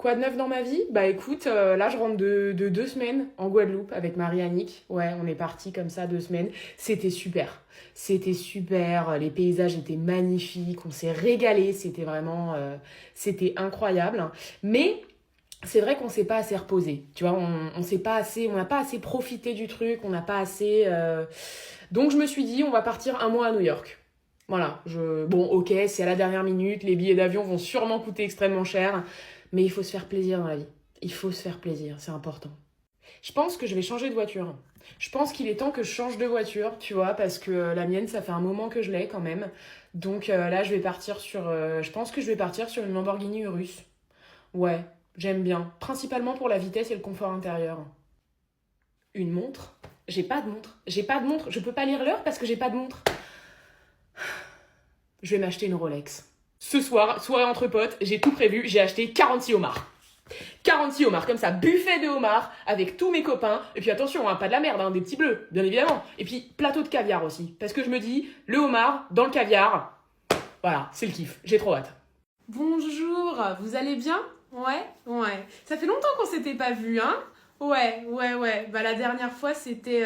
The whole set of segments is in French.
Quoi de neuf dans ma vie? Bah écoute, là je rentre de 2 semaines en Guadeloupe avec Marie-Annick. Ouais, on est parti comme ça 2 semaines. C'était super. C'était super. Les paysages étaient magnifiques. On s'est régalé. C'était vraiment, c'était incroyable. Mais c'est vrai qu'on s'est pas assez reposé. Tu vois, on s'est pas assez, on n'a pas assez profité du truc. On n'a pas assez. Donc je me suis dit, on va partir un mois à New York. Voilà, bon, ok, c'est à la dernière minute, les billets d'avion vont sûrement coûter extrêmement cher, mais il faut se faire plaisir dans la vie. Il faut se faire plaisir, c'est important. Je pense que je vais changer de voiture. Je pense qu'il est temps que je change de voiture, tu vois, parce que la mienne, ça fait un moment que je l'ai quand même. Donc là, je pense que je vais partir sur une Lamborghini Urus. Ouais, j'aime bien. Principalement pour la vitesse et le confort intérieur. Une montre? J'ai pas de montre. J'ai pas de montre. Je peux pas lire l'heure parce que j'ai pas de montre. Je vais m'acheter une Rolex. Ce soir, soirée entre potes, j'ai tout prévu, j'ai acheté 46 homards. 46 homards, comme ça, buffet de homards, avec tous mes copains. Et puis attention, hein, pas de la merde, hein, des petits bleus, bien évidemment. Et puis plateau de caviar aussi, parce que je me dis, le homard dans le caviar, voilà, c'est le kiff, j'ai trop hâte. Bonjour, vous allez bien? Ouais. Ça fait longtemps qu'on s'était pas vu, hein? Ouais. Bah la dernière fois c'était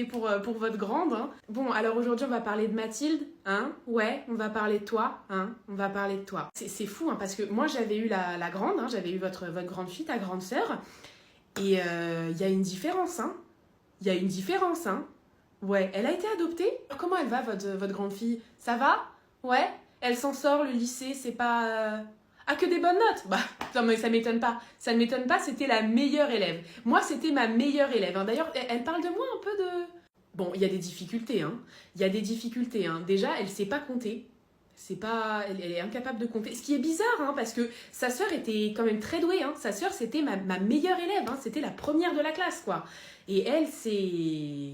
pour votre grande, hein. Bon, alors aujourd'hui on va parler de Mathilde, hein? Ouais, on va parler de toi, hein? On va parler de toi. C'est fou, hein, parce que moi j'avais eu la grande, hein, j'avais eu votre grande fille, ta grande sœur, et il y a une différence, hein? Il y a une différence, hein? Ouais, elle a été adoptée? Comment elle va votre grande fille? Ça va? Ouais? Elle s'en sort, le lycée, c'est pas... Ah, que des bonnes notes? Bah, non mais ça m'étonne pas. Ça ne m'étonne pas, c'était la meilleure élève. Moi, c'était ma meilleure élève, hein. D'ailleurs, elle parle de moi un peu de... Bon, il y a des difficultés, hein. Il y a des difficultés, hein. Déjà, elle sait pas compter. Elle est incapable de compter. Ce qui est bizarre, hein, parce que sa sœur était quand même très douée, hein. Sa sœur, c'était ma meilleure élève, hein. C'était la première de la classe, quoi. Et elle, c'est...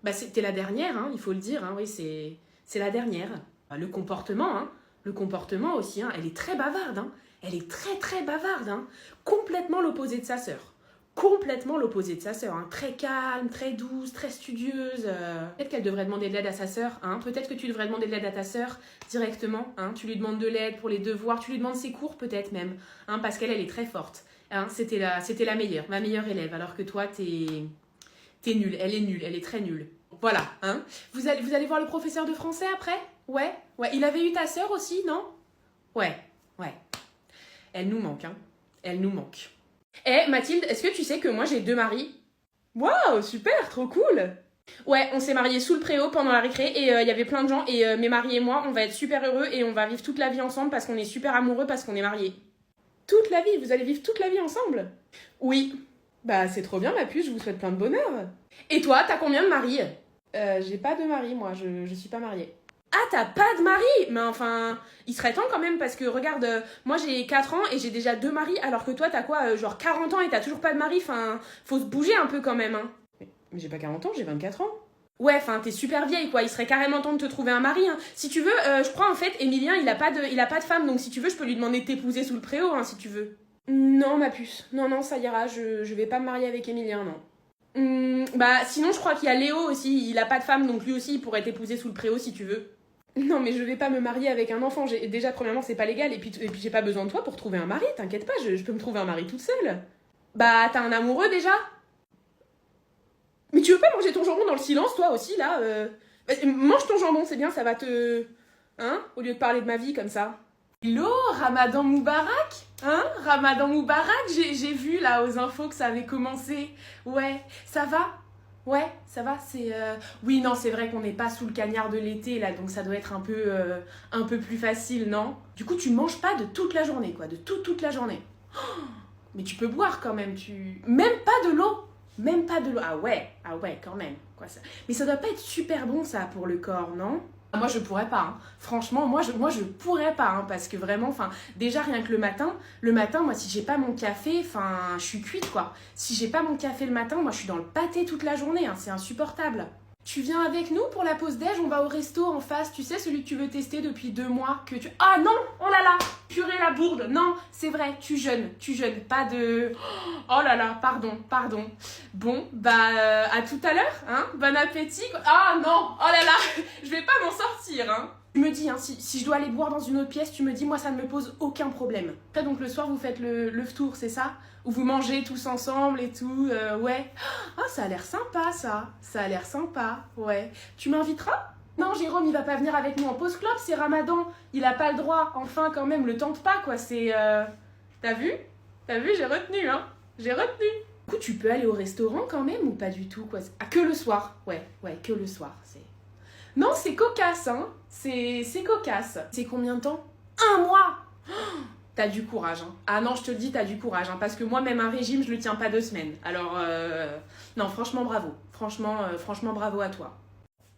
Bah, c'était la dernière, hein, il faut le dire, hein. Oui, c'est la dernière. Le comportement, hein. Le comportement aussi, hein, elle est très bavarde, hein. Elle est très bavarde, hein. Complètement l'opposé de sa sœur. Complètement l'opposé de sa sœur, hein. Très calme, très douce, très studieuse. Peut-être qu'elle devrait demander de l'aide à sa sœur, hein. Peut-être que tu devrais demander de l'aide à ta sœur directement, hein. Tu lui demandes de l'aide pour les devoirs, tu lui demandes ses cours peut-être même, hein, parce qu'elle est très forte. Hein, c'était la meilleure, ma meilleure élève, alors que toi, t'es nulle, elle est très nulle. Voilà, hein. Vous allez voir le professeur de français après? Ouais. Il avait eu ta sœur aussi, non? Ouais. Elle nous manque, hein. Elle nous manque. Mathilde, est-ce que tu sais que moi j'ai 2 maris? Waouh, super, trop cool! Ouais, on s'est mariés sous le préau pendant la récré et il y avait plein de gens et mes maris et moi, on va être super heureux et on va vivre toute la vie ensemble parce qu'on est super amoureux parce qu'on est mariés. Toute la vie? Vous allez vivre toute la vie ensemble? Oui. Bah c'est trop bien ma puce, je vous souhaite plein de bonheur. Et toi, t'as combien de maris? J'ai pas de mari, moi, je suis pas mariée. Ah, t'as pas de mari? Mais enfin, il serait temps quand même, parce que regarde, moi j'ai 4 ans et j'ai déjà 2 maris, alors que toi t'as quoi, genre 40 ans et t'as toujours pas de mari, enfin, faut se bouger un peu quand même, hein. Mais j'ai pas 40 ans, j'ai 24 ans. Ouais, enfin, t'es super vieille, quoi, il serait carrément temps de te trouver un mari, hein. Si tu veux, je crois en fait, Emilien, il a pas de femme, donc si tu veux, je peux lui demander de t'épouser sous le préau, hein, si tu veux. Non, ma puce, non, ça ira, je vais pas me marier avec Emilien, non. Bah sinon je crois qu'il y a Léo aussi, il a pas de femme donc lui aussi il pourrait t'épouser sous le préau si tu veux. Non mais je vais pas me marier avec un enfant, déjà premièrement c'est pas légal et puis j'ai pas besoin de toi pour trouver un mari, t'inquiète pas, je peux me trouver un mari toute seule. Bah t'as un amoureux déjà? Mais tu veux pas manger ton jambon dans le silence toi aussi là mange ton jambon c'est bien, ça va te... Hein? Au lieu de parler de ma vie comme ça. Hello, Ramadan Moubarak? Hein? Ramadan Moubarak? J'ai vu là aux infos que ça avait commencé. Ouais, ça va? Ouais, ça va, c'est... Oui, non, c'est vrai qu'on n'est pas sous le cagnard de l'été là, donc ça doit être un peu plus facile, non? Du coup, tu manges pas de toute la journée, quoi, de toute la journée. Oh, mais tu peux boire quand même, Même pas de l'eau? Même pas de l'eau. Ah ouais, quand même. Quoi, ça... Mais ça doit pas être super bon ça pour le corps, non? Moi je pourrais pas, hein. Franchement moi je pourrais pas, hein, parce que vraiment, enfin déjà rien que le matin moi si j'ai pas mon café, enfin je suis cuite quoi. Si j'ai pas mon café le matin, moi je suis dans le pâté toute la journée, hein, c'est insupportable. Tu viens avec nous pour la pause déj, on va au resto en face, tu sais celui que tu veux tester depuis 2 mois, que tu... Ah non, oh là là, purée la bourde, non, c'est vrai, tu jeûnes, pas de... Oh là là, pardon. Bon, bah à tout à l'heure, hein, bon appétit. Ah non, oh là là, je vais pas m'en sortir, hein. Tu me dis, hein, si je dois aller boire dans une autre pièce, tu me dis, moi ça ne me pose aucun problème. Après, donc le soir, vous faites le tour, c'est ça? Où vous mangez tous ensemble et tout, ouais. Ah, ça a l'air sympa, ça. Ça a l'air sympa, ouais. Tu m'inviteras? Non, Jérôme, il va pas venir avec nous en pause club, c'est Ramadan. Il a pas le droit. Enfin, quand même, le tente pas, quoi. C'est. T'as vu? T'as vu, j'ai retenu, hein. J'ai retenu. Du coup, tu peux aller au restaurant quand même ou pas du tout, quoi? Ah, que le soir. Ouais, que le soir. C'est. Non, c'est cocasse, hein. C'est cocasse. C'est combien de temps? 1 mois. T'as du courage, hein. Ah non, je te le dis, t'as du courage, hein, parce que moi, même un régime, je le tiens pas 2 semaines. Alors, non, franchement, bravo. Franchement, bravo à toi.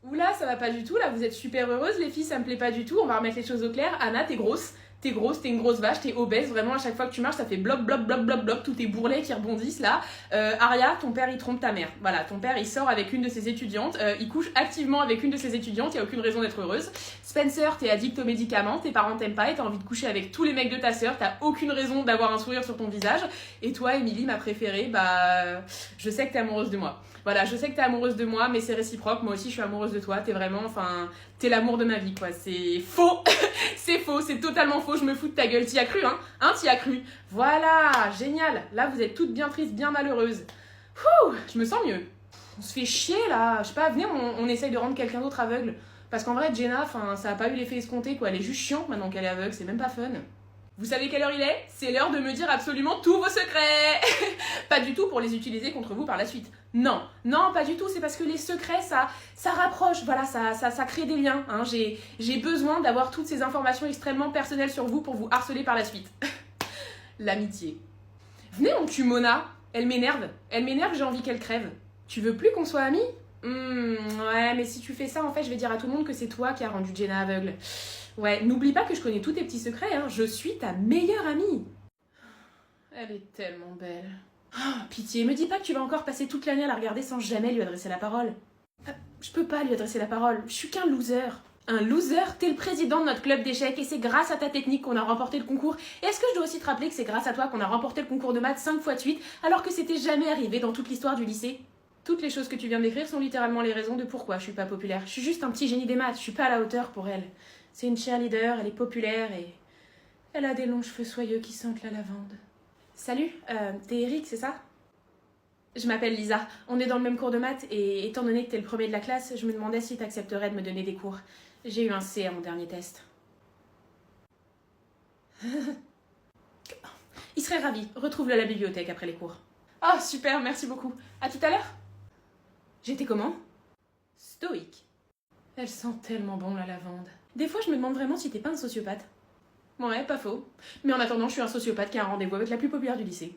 Oula, ça va pas du tout, là, vous êtes super heureuse, les filles, ça me plaît pas du tout, on va remettre les choses au clair. Anna, t'es grosse, t'es une grosse vache, t'es obèse, vraiment, à chaque fois que tu marches, ça fait bloc, bloc, bloc, bloc, bloc, tous tes bourrelets qui rebondissent, là. Aria, ton père, il trompe ta mère. Voilà, ton père, il sort avec une de ses étudiantes, il couche activement avec une de ses étudiantes, y a aucune raison d'être heureuse. Spencer, t'es addict aux médicaments, tes parents t'aiment pas et t'as envie de coucher avec tous les mecs de ta sœur, t'as aucune raison d'avoir un sourire sur ton visage. Et toi, Émilie, ma préférée, bah, je sais que t'es amoureuse de moi. Voilà, je sais que t'es amoureuse de moi, mais c'est réciproque. Moi aussi, je suis amoureuse de toi. T'es vraiment, enfin, t'es l'amour de ma vie, quoi. C'est faux. C'est faux, c'est totalement faux. Je me fous de ta gueule. T'y as cru, hein? Hein, t'y as cru. Voilà, génial. Là, vous êtes toutes bien tristes, bien malheureuses. Ouh, je me sens mieux. On se fait chier, là. Je sais pas, venez, on essaye de rendre quelqu'un d'autre aveugle. Parce qu'en vrai, Jenna, enfin, ça a pas eu l'effet escompté, quoi. Elle est juste chiante maintenant qu'elle est aveugle. C'est même pas fun. Vous savez quelle heure il est? C'est l'heure de me dire absolument tous vos secrets. Pas du tout pour les utiliser contre vous par la suite. Non, pas du tout. C'est parce que les secrets, ça rapproche. Voilà, ça crée des liens. Hein. J'ai besoin d'avoir toutes ces informations extrêmement personnelles sur vous pour vous harceler par la suite. L'amitié. Venez, on tue Mona. Elle m'énerve, j'ai envie qu'elle crève. Tu veux plus qu'on soit amis? Ouais, mais si tu fais ça, en fait, je vais dire à tout le monde que c'est toi qui as rendu Jenna aveugle. Ouais, n'oublie pas que je connais tous tes petits secrets, hein. Je suis ta meilleure amie. Elle est tellement belle. Oh, pitié, me dis pas que tu vas encore passer toute l'année à la regarder sans jamais lui adresser la parole. Je peux pas lui adresser la parole, je suis qu'un loser. Un loser? T'es le président de notre club d'échecs et c'est grâce à ta technique qu'on a remporté le concours. Et est-ce que je dois aussi te rappeler que c'est grâce à toi qu'on a remporté le concours de maths 5 fois de suite alors que c'était jamais arrivé dans toute l'histoire du lycée? Toutes les choses que tu viens d'écrire sont littéralement les raisons de pourquoi je suis pas populaire. Je suis juste un petit génie des maths, je suis pas à la hauteur pour elle. C'est une cheerleader, elle est populaire et elle a des longs cheveux soyeux qui sentent la lavande. Salut, t'es Eric, c'est ça? Je m'appelle Lisa, on est dans le même cours de maths et étant donné que t'es le premier de la classe, je me demandais si t'accepterais de me donner des cours. J'ai eu un C à mon dernier test. Il serait ravi, retrouve-le à la bibliothèque après les cours. Oh super, merci beaucoup. À tout à l'heure. J'étais comment? Stoïque. Elle sent tellement bon la lavande. Des fois, je me demande vraiment si t'es pas un sociopathe. Ouais, pas faux. Mais en attendant, je suis un sociopathe qui a un rendez-vous avec la plus populaire du lycée.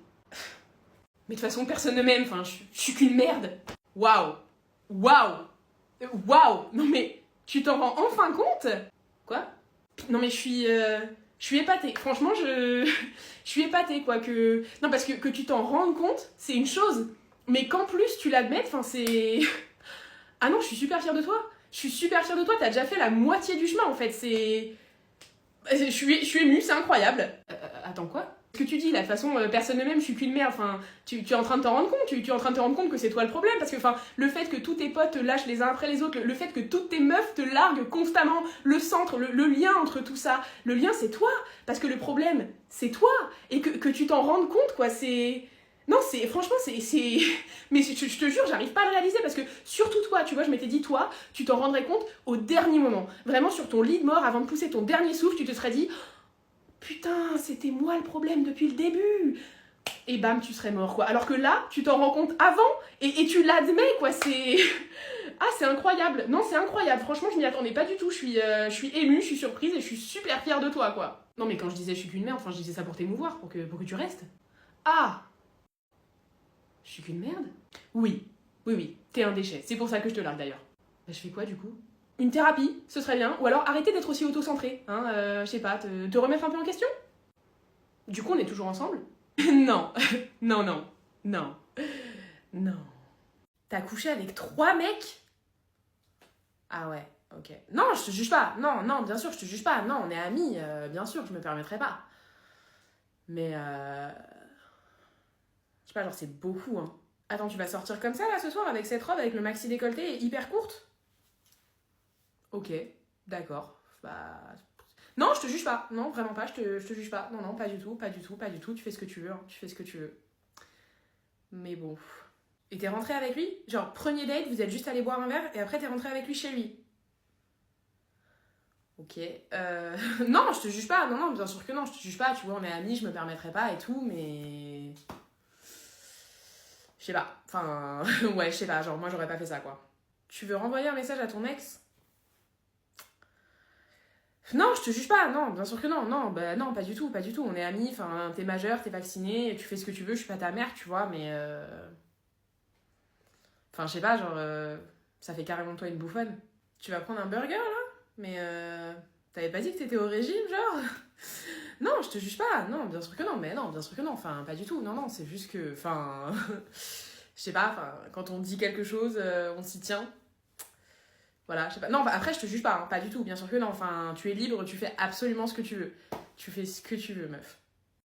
Mais de toute façon, personne ne m'aime, enfin, je suis qu'une merde. Waouh. Non mais, tu t'en rends enfin compte? Quoi? Non mais je suis épatée. Franchement, je suis épatée, quoi, que... Non, parce que tu t'en rendes compte, c'est une chose. Mais qu'en plus, tu l'admettes, enfin, c'est... Ah non, je suis super fière de toi. T'as déjà fait la moitié du chemin, en fait, c'est... Je suis émue, c'est incroyable. Attends, quoi? Ce que tu dis, là, de toute façon, personne ne m'aime, je suis qu'une merde, enfin, tu es en train de t'en rendre compte, tu es en train de te rendre compte que c'est toi le problème, parce que, enfin, le fait que tous tes potes te lâchent les uns après les autres, le fait que toutes tes meufs te larguent constamment, le centre, le lien entre tout ça, le lien, c'est toi, parce que le problème, c'est toi, et que tu t'en rendes compte, quoi, c'est... Non, c'est... Franchement, c'est... Mais je te jure, j'arrive pas à le réaliser, parce que, surtout toi, tu vois, je m'étais dit, toi, tu t'en rendrais compte au dernier moment, vraiment sur ton lit de mort, avant de pousser ton dernier souffle, tu te serais dit... Putain, c'était moi le problème depuis le début. Et bam, tu serais mort, quoi. Alors que là, tu t'en rends compte avant et tu l'admets, quoi. C'est... Ah, c'est incroyable. Non, c'est incroyable. Franchement, je m'y attendais pas du tout. Je suis émue, je suis surprise et je suis super fière de toi, quoi. Non, mais quand je disais je suis qu'une merde, enfin, je disais ça pour t'émouvoir, pour que tu restes. Ah! Je suis qu'une merde? Oui. T'es un déchet. C'est pour ça que je te largue, d'ailleurs. Bah, je fais quoi, du coup? Une thérapie, ce serait bien. Ou alors arrêter d'être aussi auto-centré. Hein, je sais pas, te remettre un peu en question. Du coup, on est toujours ensemble? Non. Non. T'as couché avec 3 mecs? Ah ouais, ok. Non, je te juge pas. Non, bien sûr, je te juge pas. Non, on est amis, bien sûr, je me permettrai pas. Mais je sais pas, genre c'est beaucoup, hein. Attends, tu vas sortir comme ça, là, ce soir, avec cette robe, avec le maxi décolleté hyper courte? Ok, d'accord. bah... Non, je te juge pas. Non, vraiment pas, je te juge pas. Non, non, pas du tout, pas du tout, pas du tout. Tu fais ce que tu veux, hein. Tu fais ce que tu veux. Mais bon... Et t'es rentrée avec lui? Genre, premier date, vous êtes juste allé boire un verre et après t'es rentrée avec lui chez lui? Ok. Non, je te juge pas. Non, non, bien sûr que non, je te juge pas. Tu vois, on est amis, je me permettrai pas et tout, mais... Je sais pas. Enfin, ouais, je sais pas. Genre, moi, j'aurais pas fait ça, quoi. Tu veux renvoyer un message à ton ex? Non, je te juge pas. Non, bien sûr que non. Non, bah non, pas du tout, pas du tout. On est amis. Enfin, t'es majeur, t'es vacciné, tu fais ce que tu veux. Je suis pas ta mère, tu vois, mais... Enfin, je sais pas, genre... Ça fait carrément de toi une bouffonne. Tu vas prendre un burger, là? Mais t'avais pas dit que t'étais au régime, genre? Non, je te juge pas. Non, bien sûr que non. Mais non, bien sûr que non. Enfin, pas du tout. Non, non, c'est juste que... Enfin... je sais pas, enfin, quand on dit quelque chose, on s'y tient. Voilà, je sais pas. Non, bah, après, je te juge pas, hein, pas du tout. Bien sûr que non. Enfin, tu es libre, tu fais absolument ce que tu veux. Tu fais ce que tu veux, meuf.